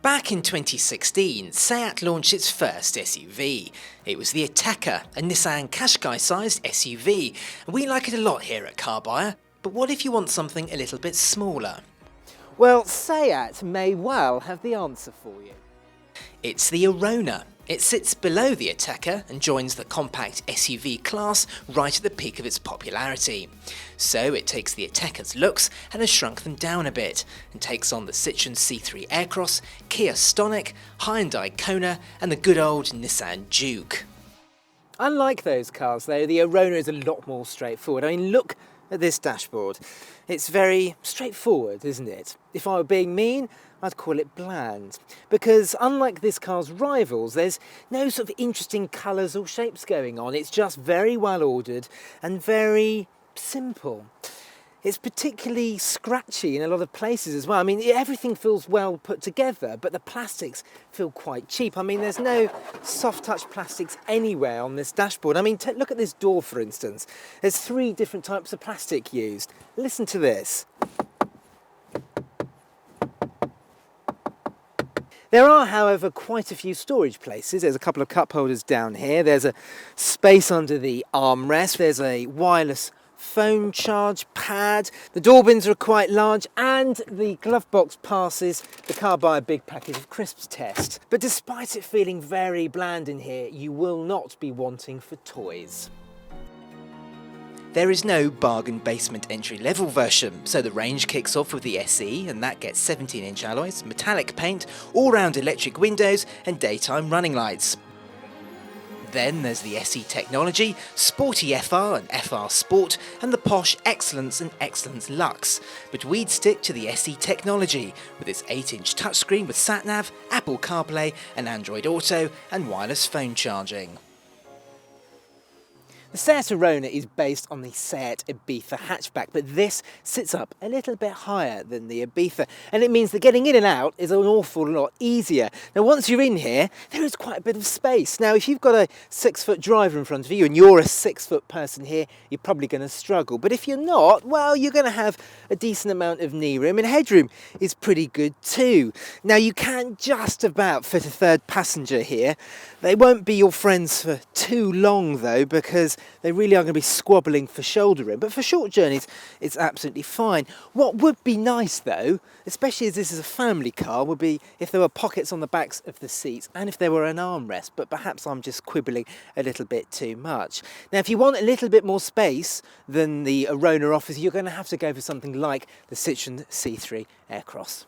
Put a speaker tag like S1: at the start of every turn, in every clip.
S1: Back in 2016, SEAT launched its first SUV. It was the Ateca, a Nissan Qashqai-sized SUV, and we like it a lot here at Carbuyer. But what if you want something a little bit smaller?
S2: Well, SEAT may well have the answer for you.
S1: It's the Arona. It sits below the Ateca and joins the compact SUV class right at the peak of its popularity. So it takes the Ateca's looks and has shrunk them down a bit, and takes on the Citroën C3 Aircross, Kia Stonic, Hyundai Kona and the good old Nissan Juke.
S2: Unlike those cars though, the Arona is a lot more straightforward. I mean, look at this dashboard. It's very straightforward, isn't it? If I were being mean, I'd call it bland. Because unlike this car's rivals, there's no sort of interesting colours or shapes going on. It's just very well ordered and very simple. It's particularly scratchy in a lot of places as well. I mean, everything feels well put together, but the plastics feel quite cheap. I mean, there's no soft touch plastics anywhere on this dashboard. I mean, look at this door, for instance. There's 3 different types of plastic used. Listen to this. There are, however, quite a few storage places. There's a couple of cup holders down here. There's a space under the armrest. There's a wireless phone charge pad. The door bins are quite large, and the glove box passes the Carbuyer Big Package of Crisps test. But despite it feeling very bland in here, you will not be wanting for toys.
S1: There is no bargain basement entry-level version, so the range kicks off with the SE, and that gets 17-inch alloys, metallic paint, all-round electric windows and daytime running lights. Then there's the SE Technology, Sporty FR and FR Sport, and the posh Excellence and Excellence Luxe. But we'd stick to the SE Technology, with its 8-inch touchscreen with sat-nav, Apple CarPlay and Android Auto, and wireless phone charging.
S2: The SEAT Arona is based on the SEAT Ibiza hatchback, but this sits up a little bit higher than the Ibiza, and it means that getting in and out is an awful lot easier. Now, once you're in here, there is quite a bit of space. Now, if you've got a 6-foot driver in front of you and you're a 6-foot person here, you're probably going to struggle. But if you're not, well, you're going to have a decent amount of knee room, and headroom is pretty good too. Now, you can just about fit a 3rd passenger here. They won't be your friends for too long though, because they really are going to be squabbling for shoulder room. But for short journeys, it's absolutely fine. What would be nice though, especially as this is a family car, would be if there were pockets on the backs of the seats and if there were an armrest, but perhaps I'm just quibbling a little bit too much. Now, if you want a little bit more space than the Arona offers, you're going to have to go for something like the Citroën C3 Aircross.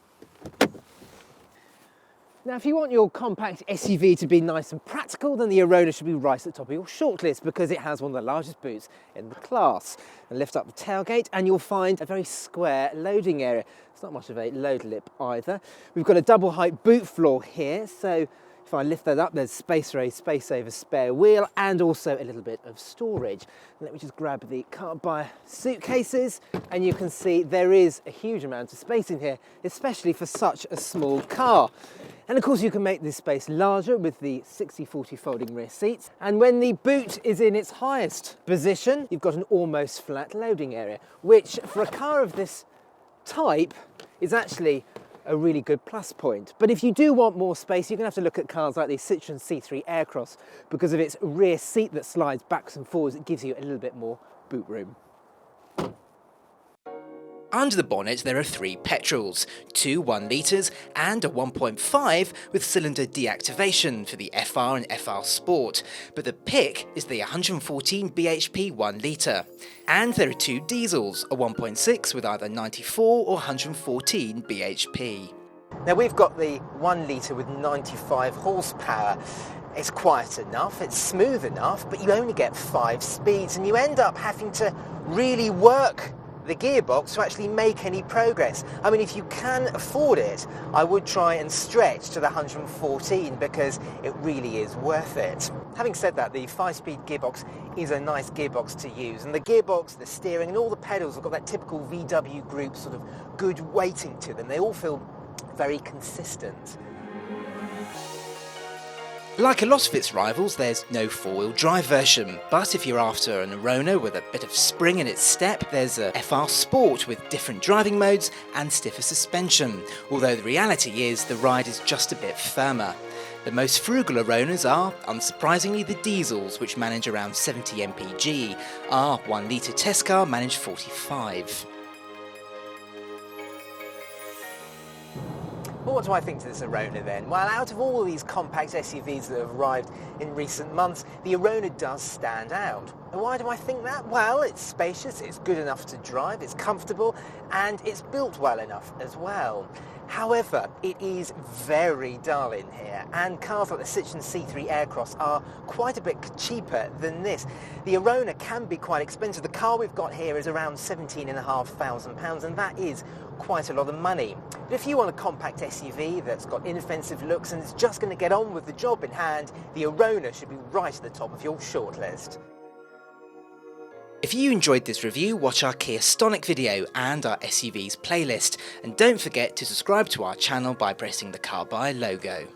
S2: Now, if you want your compact SUV to be nice and practical, then the Arona should be right at the top of your shortlist, because it has one of the largest boots in the class. And lift up the tailgate and you'll find a very square loading area. It's not much of a load lip either. We've got a double height boot floor here, so if I lift that up, there's space for a space saver spare wheel and also a little bit of storage. Let me just grab the Carbuyer suitcases, and you can see there is a huge amount of space in here, especially for such a small car. And of course you can make this space larger with the 60/40 folding rear seats. And when the boot is in its highest position, you've got an almost flat loading area, which for a car of this type is actually a really good plus point. But if you do want more space, you're going to have to look at cars like the Citroën C3 Aircross. Because of its rear seat that slides backwards and forwards, it gives you a little bit more boot room.
S1: Under the bonnet there are 3 petrols, 2 1-litres and a 1.5 with cylinder deactivation for the FR and FR Sport, but the pick is the 114 bhp 1-litre. And there are 2 diesels, a 1.6 with either 94 or 114 bhp.
S2: Now, we've got the 1-litre with 95 horsepower. It's quiet enough, it's smooth enough, but you only get 5 speeds, and you end up having to really work the gearbox to actually make any progress. I mean, if you can afford it, I would try and stretch to the 114, because it really is worth it. Having said that, the 5-speed gearbox is a nice gearbox to use, and the gearbox, the steering and all the pedals have got that typical VW group sort of good weighting to them. They all feel very consistent.
S1: Like a lot of its rivals, there's no four-wheel drive version, but if you're after an Arona with a bit of spring in its step, there's a FR Sport with different driving modes and stiffer suspension, although the reality is the ride is just a bit firmer. The most frugal Aronas are, unsurprisingly, the diesels, which manage around 70 mpg. Our 1 litre test car managed 45.
S2: Well, what do I think to this Arona then? Well, out of all these compact SUVs that have arrived in recent months, the Arona does stand out. And why do I think that? Well, it's spacious, it's good enough to drive, it's comfortable, and it's built well enough as well. However, it is very dull in here, and cars like the Citroën C3 Aircross are quite a bit cheaper than this. The Arona can be quite expensive. The car we've got here is around £17,500, and that is quite a lot of money. But if you want a compact SUV that's got inoffensive looks and is just going to get on with the job in hand, the Arona should be right at the top of your shortlist.
S1: If you enjoyed this review, watch our Kia Stonic video and our SUVs playlist, and don't forget to subscribe to our channel by pressing the Carbuyer logo.